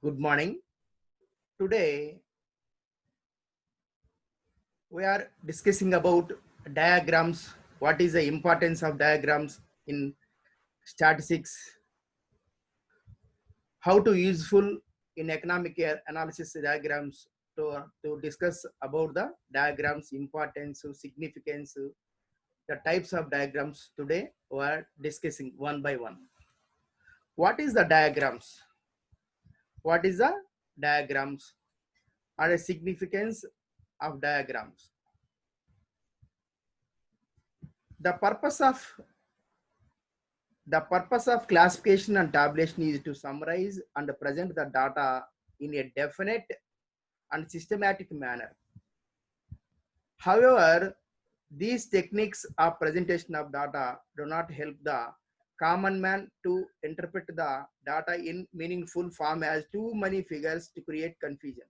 Good morning. Today we are discussing about diagrams. What is the importance of diagrams in statistics? How to useful in economic analysis diagrams to discuss about the diagrams importance, significance, the types of diagrams. Today we are discussing one by one. What is the diagrams? What is the diagrams and the significance of diagrams? The purpose of classification and tabulation is to summarize and present the data in a definite and systematic manner. However, these techniques of presentation of data do not help the common man to interpret the data in meaningful form, as too many figures to create confusion.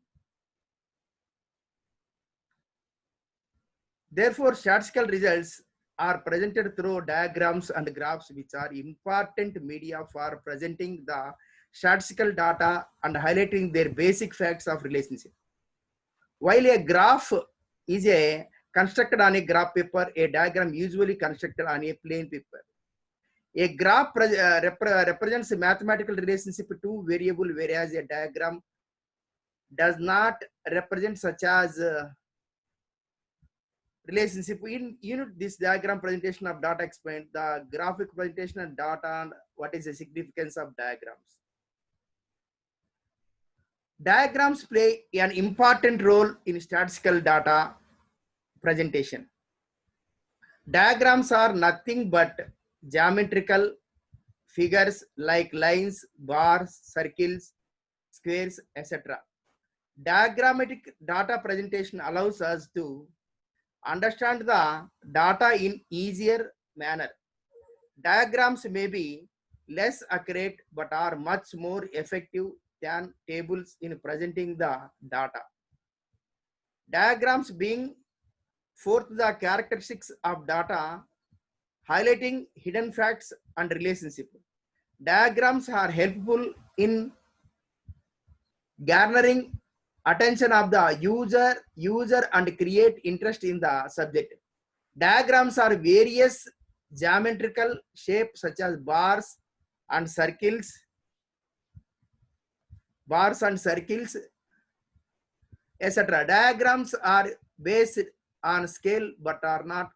Therefore, statistical results are presented through diagrams and graphs, which are important media for presenting the statistical data and highlighting their basic facts of relationship. While a graph is constructed on a graph paper, a diagram usually constructed on a plain paper. A graph represents a mathematical relationship to two variables, whereas a diagram does not represent such as relationship. In this diagram presentation of data explained the graphic presentation and data and what is the significance of diagrams. Diagrams play an important role in statistical data presentation. Diagrams are nothing but geometrical figures like lines, bars, circles, squares, etc. Diagrammatic data presentation allows us to understand the data in easier manner. Diagrams may be less accurate but are much more effective than tables in presenting the data. Diagrams being forth the characteristics of data, highlighting hidden facts and relationship. Diagrams are helpful in garnering attention of the user and create interest in the subject. Diagrams are various geometrical shapes such as and circles, etc. Diagrams are based on scale but are not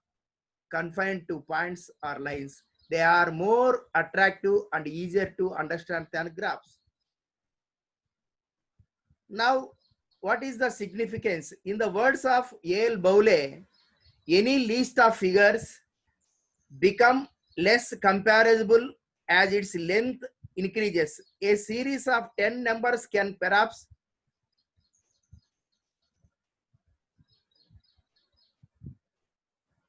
confined to points or lines. They are more attractive and easier to understand than graphs. Now, what is the significance? In the words of A.L. Bowley, any list of figures become less comparable as its length increases. A series of 10 numbers can perhaps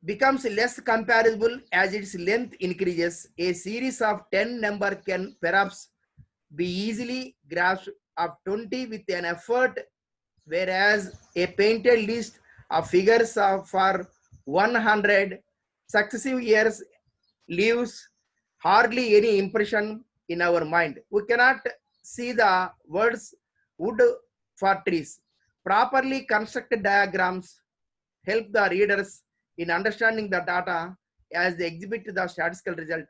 becomes less comparable as its length increases. A series of 10 number can perhaps be easily grasped of 20 with an effort, whereas a painted list of figures for 100 successive years leaves hardly any impression in our mind. We cannot see the words wood for trees. Properly constructed diagrams help the readers in understanding the data as they exhibit the statistical result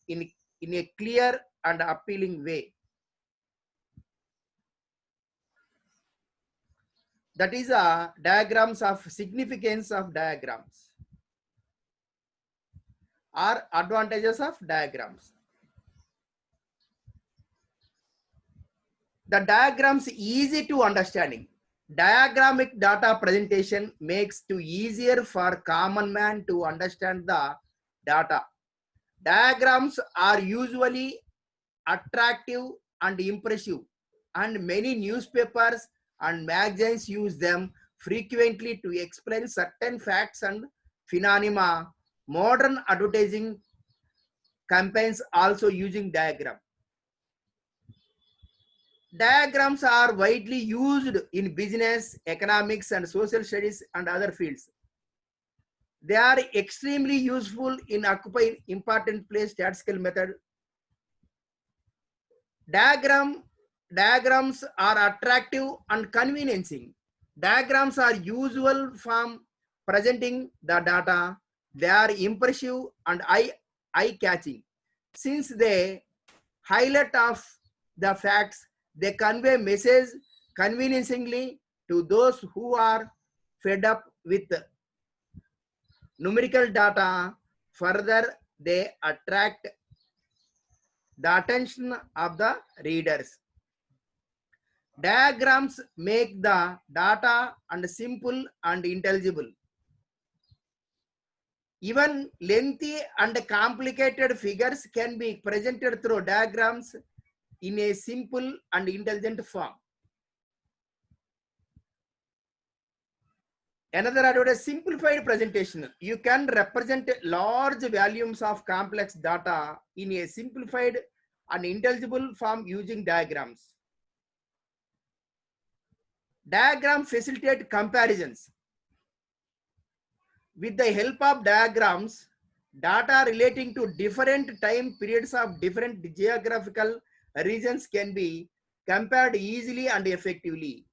in a clear and appealing way. That is diagrams of significance of diagrams or advantages of diagrams. The diagrams easy to understanding. Diagrammatic data presentation makes it easier for common man to understand the data. Diagrams are usually attractive and impressive, and many newspapers and magazines use them frequently to explain certain facts and phenomena. Modern advertising campaigns also using diagram. Diagrams are widely used in business, economics, and social studies and other fields. They are extremely useful in occupying important place statistical method. Diagram diagrams are attractive and conveniencing. Diagrams are usual form presenting the data. They are impressive and eye-catching. Since they highlight of the facts, they convey message convincingly to those who are fed up with numerical data. Further, they attract the attention of the readers. Diagrams make the data and simple and intelligible. Even lengthy and complicated figures can be presented through diagrams in a simple and intelligent form. Another advantage, simplified presentation. You can represent large volumes of complex data in a simplified and intelligible form using diagrams. Diagrams facilitate comparisons. With the help of diagrams, data relating to different time periods of different geographical regions can be compared easily and effectively.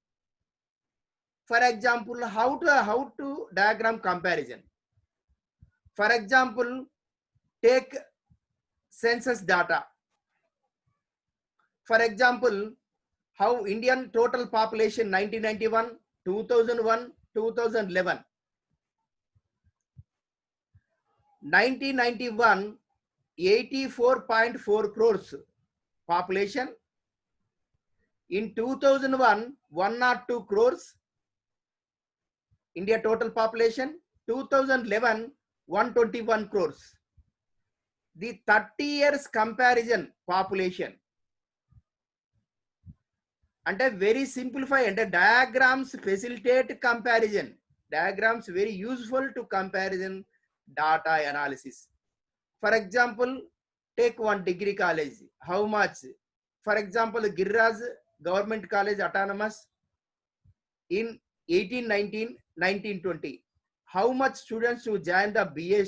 For example, how to diagram comparison. For example, take census data. For example, how Indian total population 1991, 2001, 2011. 1991, 84.4 crores population. In 2001, 102 crores India total population. 2011, 121 crores. The 30 years comparison population. And a very simplify and diagrams facilitate comparison. Diagrams very useful to comparison data analysis. For example, take one degree college. How much? For example, Giriraj Government College Autonomous in 1819, 1920. How much students to join the BA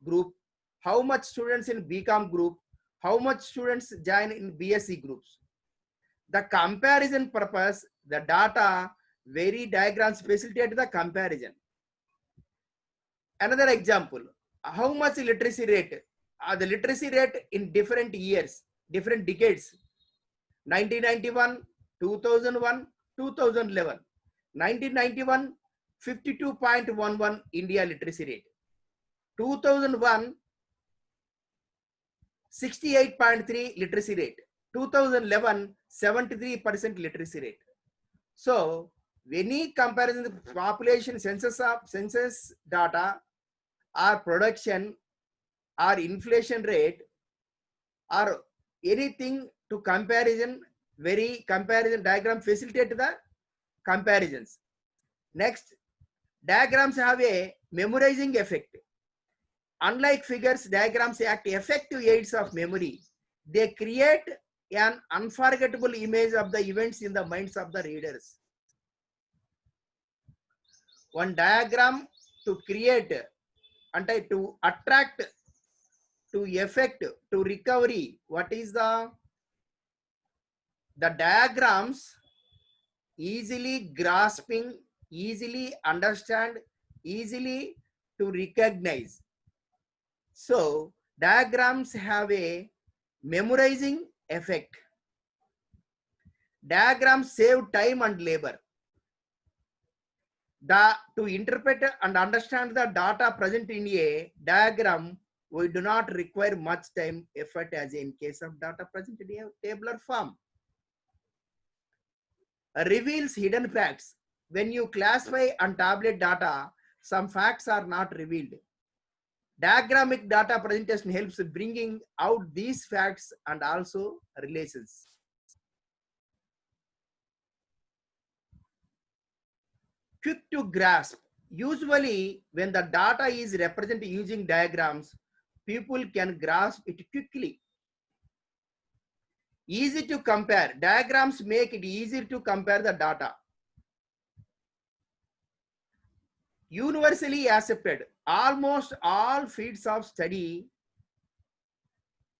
group? How much students in BCom group? How much students join in BSc groups? The comparison purpose, the data, very diagrams facilitate the comparison. Another example, how much literacy rate? The literacy rate in different years, different decades. 1991, 2001, 2011. 1991, 52.11 India literacy rate. 2001, 68.3 literacy rate. 2011, 73% literacy rate. So, any comparison the population census data or production or inflation rate or anything to comparison, very comparison diagram facilitate the comparisons. Next, diagrams have a memorizing effect. Unlike figures, diagrams act effective aids of memory. They create an unforgettable image of the events in the minds of the readers. One diagram to create and to attract, to effect, to recovery. What is the diagrams easily grasping, easily understand, easily to recognize. So diagrams have a memorizing effect. Diagrams save time and labor. To interpret and understand the data present in a diagram, we do not require much time, effort as in case of data present in a tabular form. Reveals hidden facts. When you classify and tabulate data, some facts are not revealed. Diagrammatic data presentation helps bringing out these facts and also relations. Quick to grasp. Usually, when the data is represented using diagrams, people can grasp it quickly. Easy to compare. Diagrams make it easier to compare the data. Universally accepted. Almost all fields of study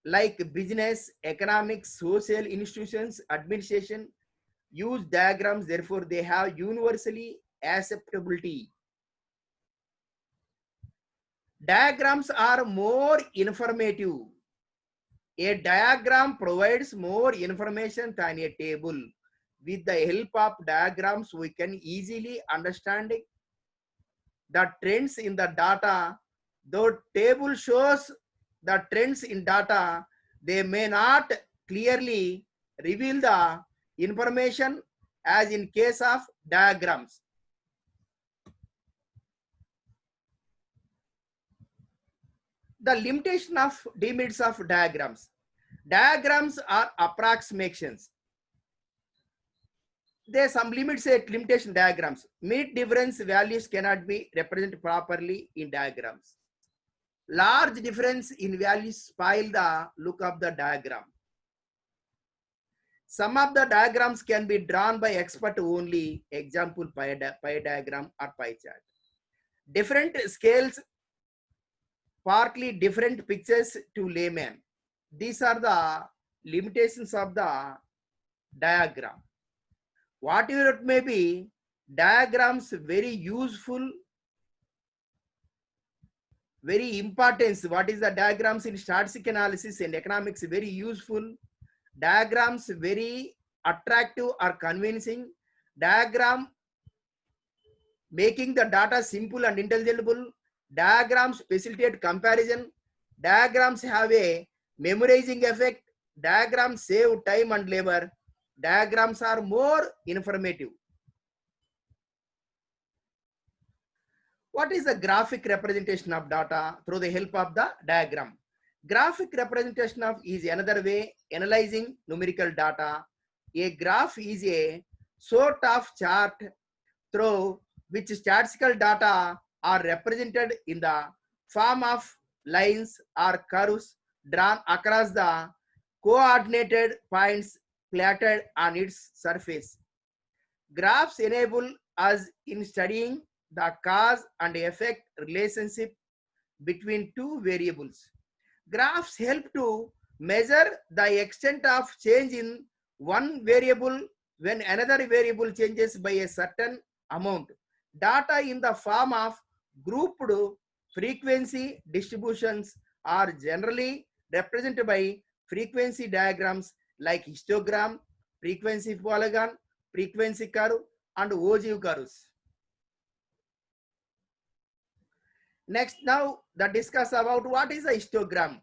like business, economics, social institutions, administration use diagrams, therefore they have universally acceptability. Diagrams are more informative. A diagram provides more information than a table. With the help of diagrams, we can easily understand the trends in the data. Though table shows the trends in data, they may not clearly reveal the information as in case of diagrams. The limitation of demerits of diagrams. Diagrams are approximations. There are some limits at limitation diagrams. Mid difference values cannot be represented properly in diagrams. Large difference in values spoil the look of the diagram. Some of the diagrams can be drawn by expert only. Example, pie diagram or pie chart. Different scales, partly different pictures to layman. These are the limitations of the diagram. Whatever it may be, diagrams very useful, very important. What is the diagrams in statistical analysis and economics? Very useful. Diagrams very attractive or convincing. Diagram making the data simple and intelligible. Diagrams facilitate comparison. Diagrams have a memorizing effect. Diagrams save time and labor. Diagrams are more informative. What is the graphic representation of data through the help of the diagram? Graphic representation of is another way analyzing numerical data. A graph is a sort of chart through which statistical data are represented in the form of lines or curves drawn across the coordinated points plotted on its surface. Graphs enable us in studying the cause and effect relationship between two variables. Graphs help to measure the extent of change in one variable when another variable changes by a certain amount. Data in the form of grouped frequency distributions are generally represented by frequency diagrams like histogram, frequency polygon, frequency curve, and ogive curves. Next, now the discuss about what is a histogram.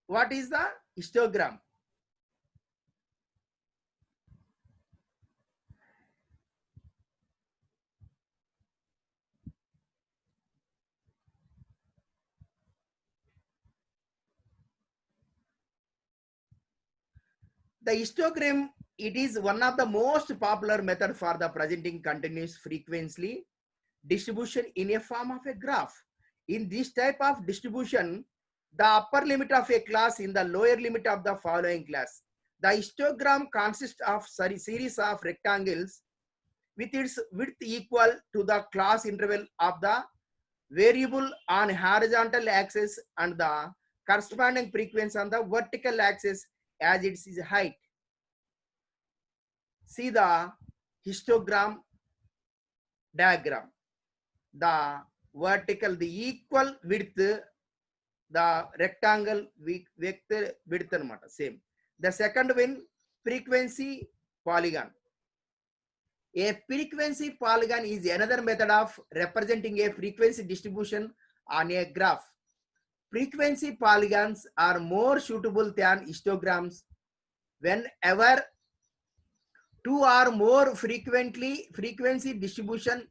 What is the histogram? The histogram, it is one of the most popular method for the presenting continuous frequency distribution in a form of a graph. In this type of distribution, the upper limit of a class in the lower limit of the following class. The histogram consists of series of rectangles with its width equal to the class interval of the variable on horizontal axis and the corresponding frequency on the vertical axis as its height. See the histogram diagram. The vertical, the equal width, the rectangle width same. The second one, frequency polygon. A frequency polygon is another method of representing a frequency distribution on a graph. Frequency polygons are more suitable than histograms whenever two or more frequency distribution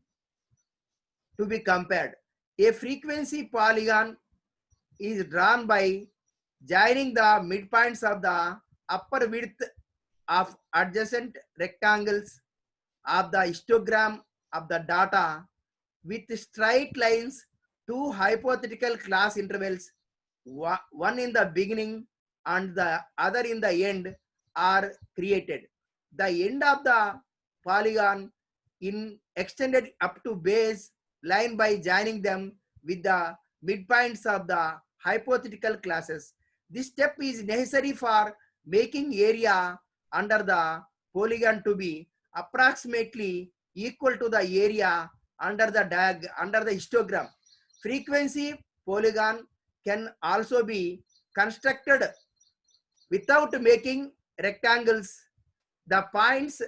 to be compared. A frequency polygon is drawn by joining the midpoints of the upper width of adjacent rectangles of the histogram of the data with straight lines. Two hypothetical class intervals, one in the beginning and the other in the end, are created. The end of the polygon in extended up to base line by joining them with the midpoints of the hypothetical classes. This step is necessary for making area under the polygon to be approximately equal to the area under the histogram. Frequency polygon can also be constructed without making rectangles. The points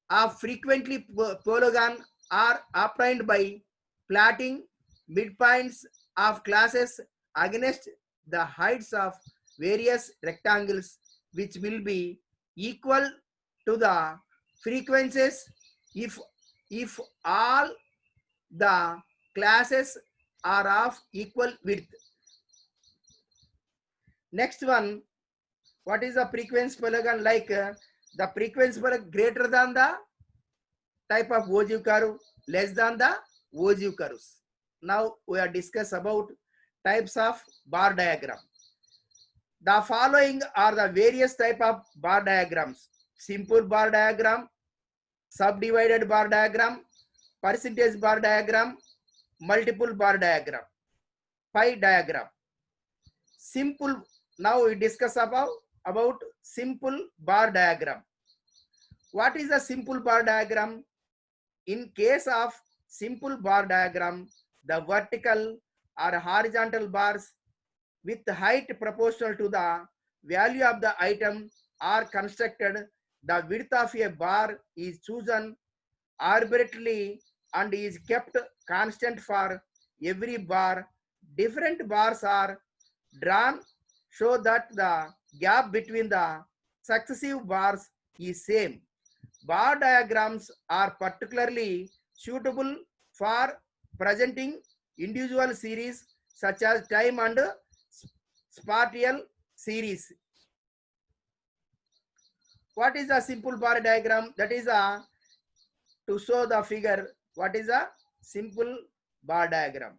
of frequently polygon are obtained by plotting midpoints of classes against the heights of various rectangles, which will be equal to the frequencies if all the classes are of equal width. Next one, what is the frequency polygon like? The frequency polygon greater than the type of ogive curve, less than the ogive curves. Now we are discuss about types of bar diagram. The following are the various type of bar diagrams: simple bar diagram, subdivided bar diagram, percentage bar diagram, multiple bar diagram, pie diagram. Simple. Now we discuss about simple bar diagram. What is a simple bar diagram? In case of simple bar diagram, the vertical or horizontal bars with height proportional to the value of the item are constructed. The width of a bar is chosen arbitrarily and is kept constant for every bar. Different bars are drawn so that the gap between the successive bars is same. Bar diagrams are particularly suitable for presenting individual series such as time and spatial series. What is a simple bar diagram? That is to show the figure. What is a simple bar diagram?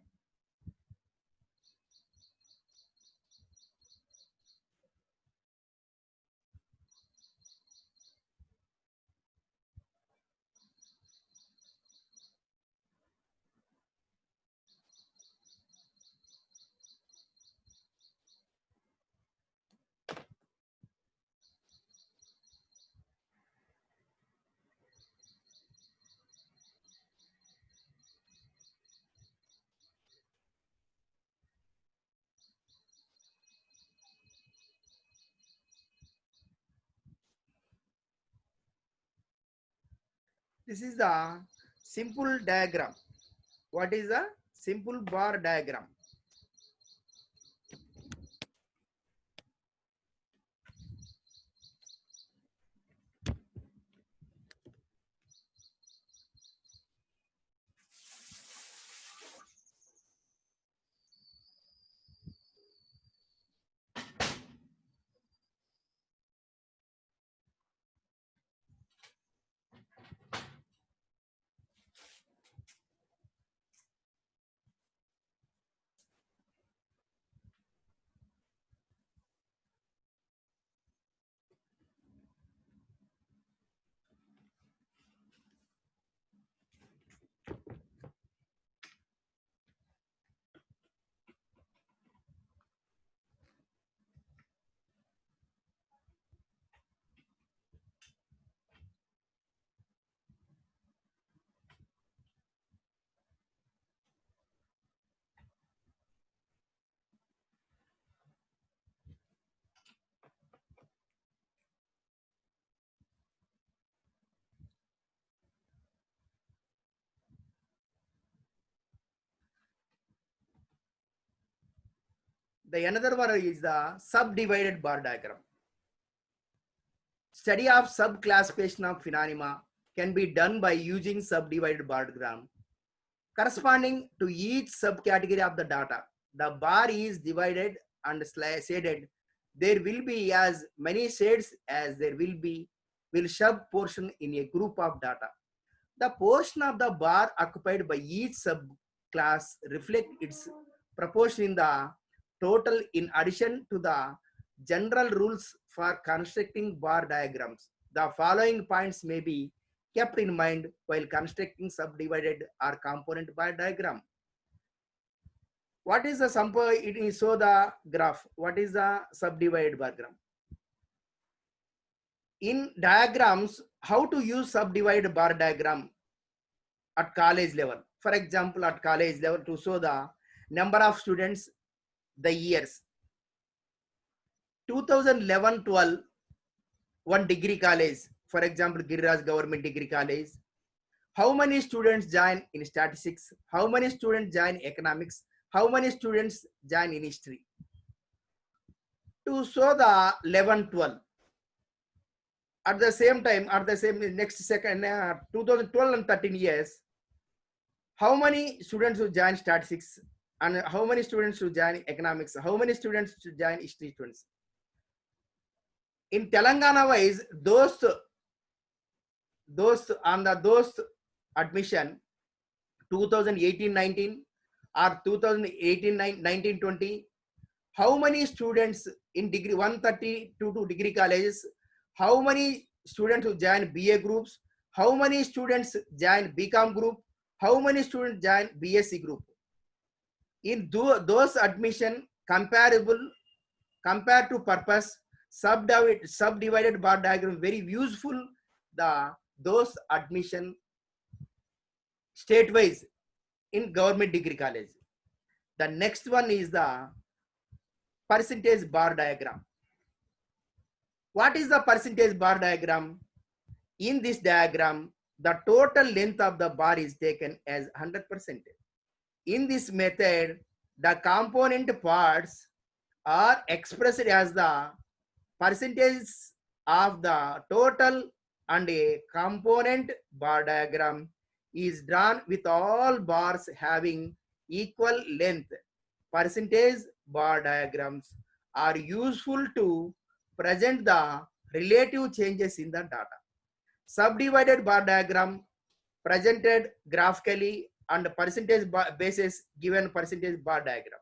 This is the simple diagram. What is a simple bar diagram? The another one is the subdivided bar diagram. Study of subclassification of phenomena can be done by using subdivided bar diagram corresponding to each subcategory of the data. The bar is divided and shaded. There will be as many shades as there will sub portion in a group of data. The portion of the bar occupied by each subclass reflect its proportion in the total in addition to the general rules for constructing bar diagrams. The following points may be kept in mind while constructing subdivided or component bar diagram. What is the it is so the graph. What is the subdivided bar graph? In diagrams, how to use subdivided bar diagram at college level. For example, at college level to show the number of students, the years. 2011-12, one degree college, for example, Giriraj Government Degree College. How many students join in statistics? How many students join economics? How many students join in history? To show the 11-12. At the same time, at the same next second, 2012 and 13 years, how many students who join statistics and how many students who join economics? How many students to join history students? In Telangana wise, those on the those admission 2018-19 or 2018-19-20, how many students in degree 132 degree colleges, how many students who join BA groups, how many students join BCom group, how many students join BSc group? In those admission comparable, compared to purpose, subdivided bar diagram very useful. Those admission state-wise in government degree college. The next one is the percentage bar diagram. What is the percentage bar diagram? In this diagram, the total length of the bar is taken as 100%. In this method, the component parts are expressed as the percentage of the total, and a component bar diagram is drawn with all bars having equal length. Percentage bar diagrams are useful to present the relative changes in the data. Subdivided bar diagram presented graphically and percentage basis given percentage bar diagram.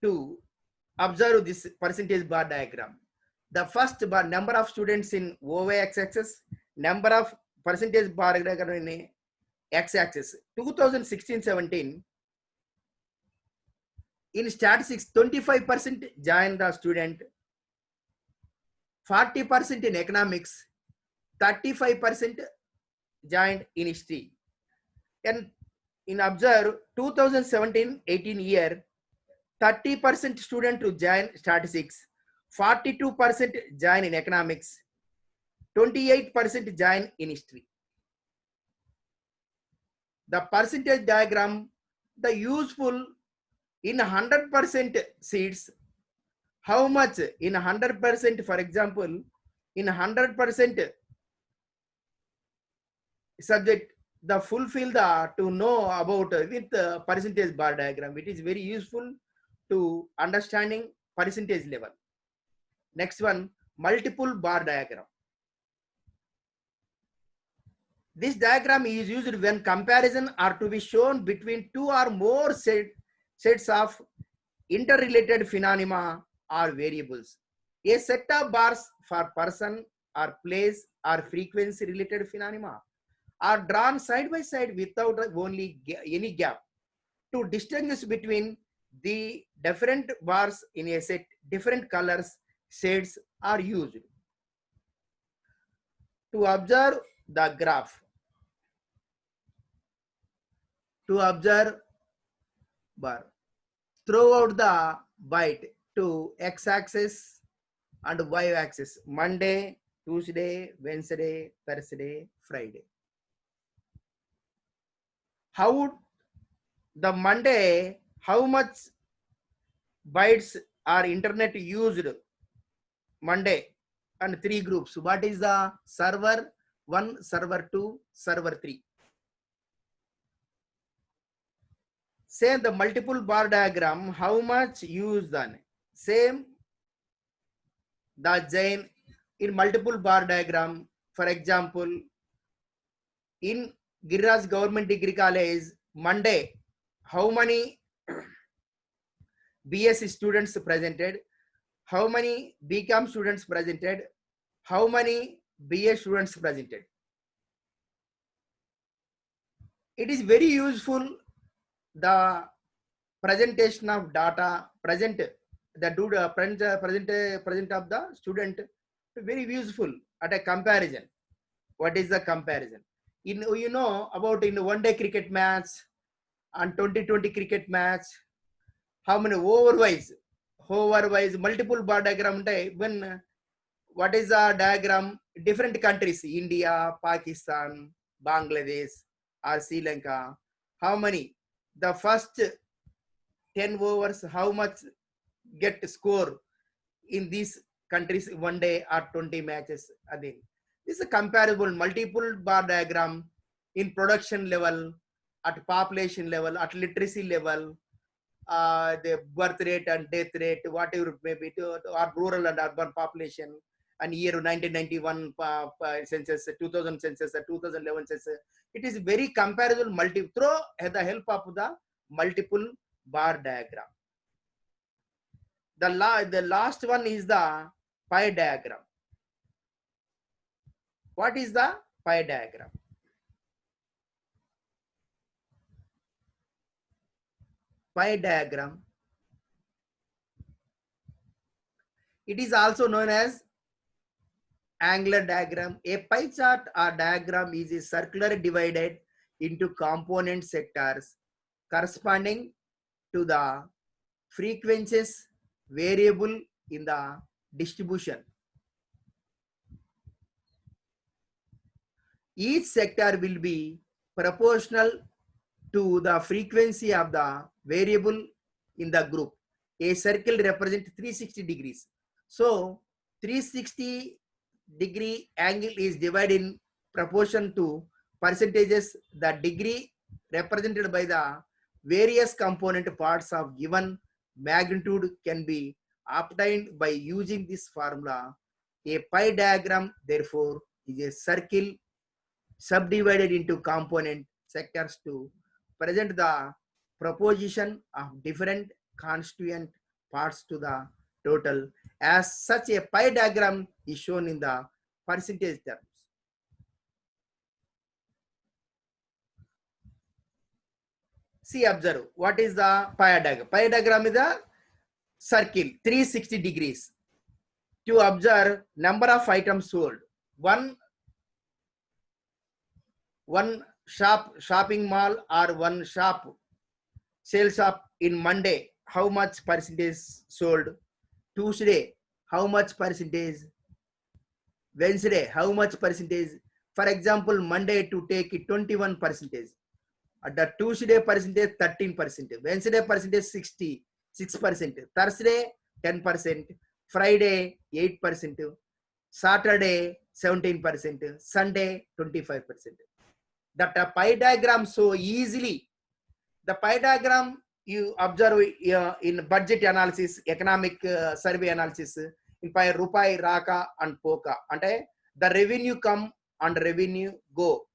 To observe this percentage bar diagram, the first bar, number of students in OY x-axis, number of percentage bar diagram in x-axis. 2016-17, in statistics, 25% join the student, 40% in economics, 35% joined in history. And in observe 2017-18 year, 30% student to join statistics, 42% join in economics, 28% join in history. The percentage diagram, the useful in 100% seats, how much in 100%, for example, in 100% subject, the fulfill the to know about with percentage bar diagram. It is very useful to understanding percentage level. Next one, multiple bar diagram. This diagram is used when comparison are to be shown between two or more sets of interrelated phenomena or variables. A set of bars for person or place or frequency related phenomena are drawn side by side without only any gap. To distinguish between the different bars in a set, different colors, shades are used. To observe the graph, to observe bar throughout the byte to x-axis and y-axis, Monday, Tuesday, Wednesday, Thursday, Friday. How the Monday, how much bytes are internet used Monday, and three groups. What is the server 1, server 2, server 3? Same the multiple bar diagram, how much used then? Same the Jain in multiple bar diagram. For example, in Giriraj Government Degree College, Monday, how many BSc students presented? How many BCom students presented? How many BA students presented? It is very useful the presentation of data, present the do present of the student, very useful at a comparison. What is the comparison? In you know about in one day cricket match and 2020 cricket match, how many overwise multiple bar diagram when what is the diagram? Different countries, India, Pakistan, Bangladesh, or Sri Lanka. How many? The first 10 overs, how much get score in these countries one day or 20 matches a day. This is a comparable multiple bar diagram in production level, at population level, at literacy level, the birth rate and death rate, whatever maybe, or rural and urban population, and year 1991 census, 2000 census, 2011 census. It is very comparable through the help of the multiple bar diagram. The last one is the pie diagram. What is the pie diagram? Pie diagram. It is also known as angular diagram. A pie chart or diagram is a circular divided into component sectors corresponding to the frequencies variable in the distribution. Each sector will be proportional to the frequency of the variable in the group. A circle represents 360 degrees. So 360 degree angle is divided in proportion to percentages. The degree represented by the various component parts of given magnitude can be obtained by using this formula. A pie diagram, therefore, is a circle subdivided into component sectors to present the proposition of different constituent parts to the total. As such, a pie diagram is shown in the percentage terms. See, observe, what is the pie diagram? Pie diagram is a circle, 360 degrees. To observe number of items sold. One shopping mall or one sales shop in Monday, how much percentage sold? Tuesday, how much percentage? Wednesday, how much percentage? For example, Monday to take it 21%. The Tuesday percentage 13%. Wednesday percentage 66%. Thursday 10%. Friday 8%. Saturday 17%. Sunday 25%. That pie diagram so easily. The pie diagram you observe in budget analysis, economic survey analysis, in pie Rupai, Raka and Poka. And the revenue come and revenue go.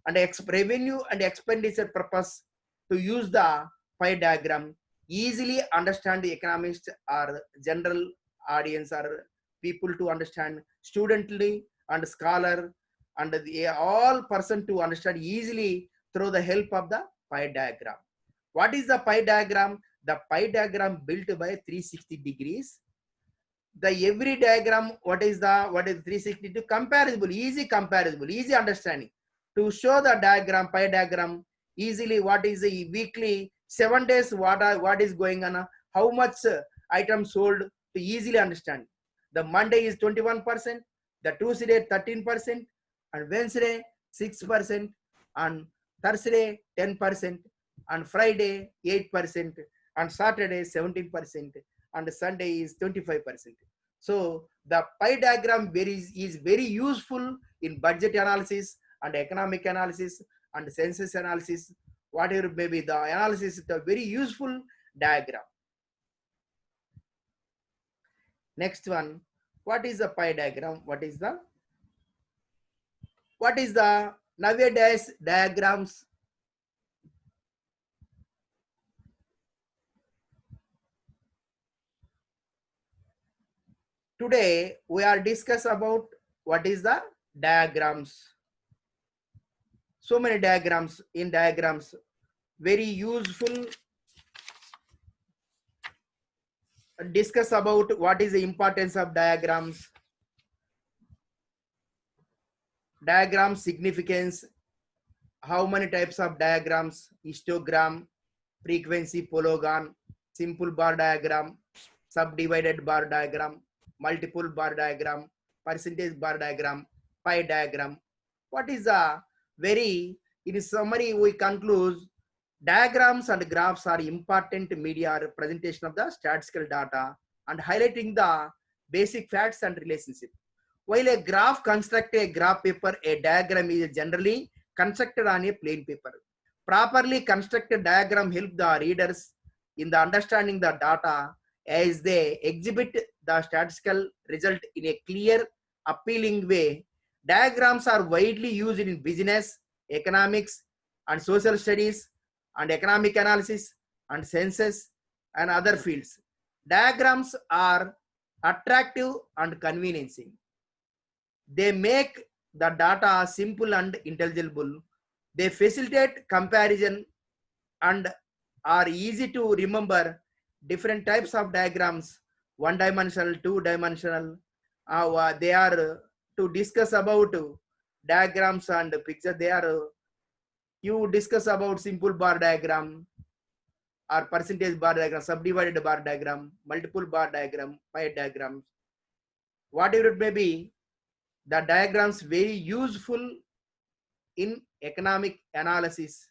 And revenue and expenditure purpose to use the pie diagram, easily understand the economists or general audience or people to understand, studently and scholar and all person to understand easily through the help of the pie diagram. What is the pie diagram? The pie diagram built by 360 degrees. The every diagram, what is 360 to comparable, easy understanding. To show the diagram, pie diagram, easily what is the weekly, 7 days, what is going on, how much items sold, to easily understand. The Monday is 21%, the Tuesday 13%, and Wednesday 6%, and Thursday 10%, and Friday 8%, and Saturday 17%, and Sunday is 25%. So the pie diagram is very useful in budget analysis and economic analysis and census analysis, whatever may be the analysis, is a very useful diagram. Next one, what is the pie diagram? What is the nowadays diagrams? Today we are discuss about what is the diagrams. So many diagrams. In diagrams, very useful discuss about what is the importance of diagrams, diagram significance, how many types of diagrams, histogram, frequency polygon, simple bar diagram, subdivided bar diagram, multiple bar diagram, percentage bar diagram, pie diagram. What is the very, in summary, we conclude diagrams and graphs are important media representation of the statistical data and highlighting the basic facts and relationships. While a graph constructs a graph paper, a diagram is generally constructed on a plain paper. Properly constructed diagram help the readers in the understanding the data as they exhibit the statistical result in a clear, appealing way. Diagrams are widely used in business, economics, and social studies, and economic analysis, and census, and other fields. Diagrams are attractive and conveniencing. They make the data simple and intelligible. They facilitate comparison and are easy to remember different types of diagrams, one dimensional, two dimensional. They are to discuss about diagrams and picture. They are you discuss about simple bar diagram or percentage bar diagram, subdivided bar diagram, multiple bar diagram, pie diagrams. Whatever it may be, the diagrams very useful in economic analysis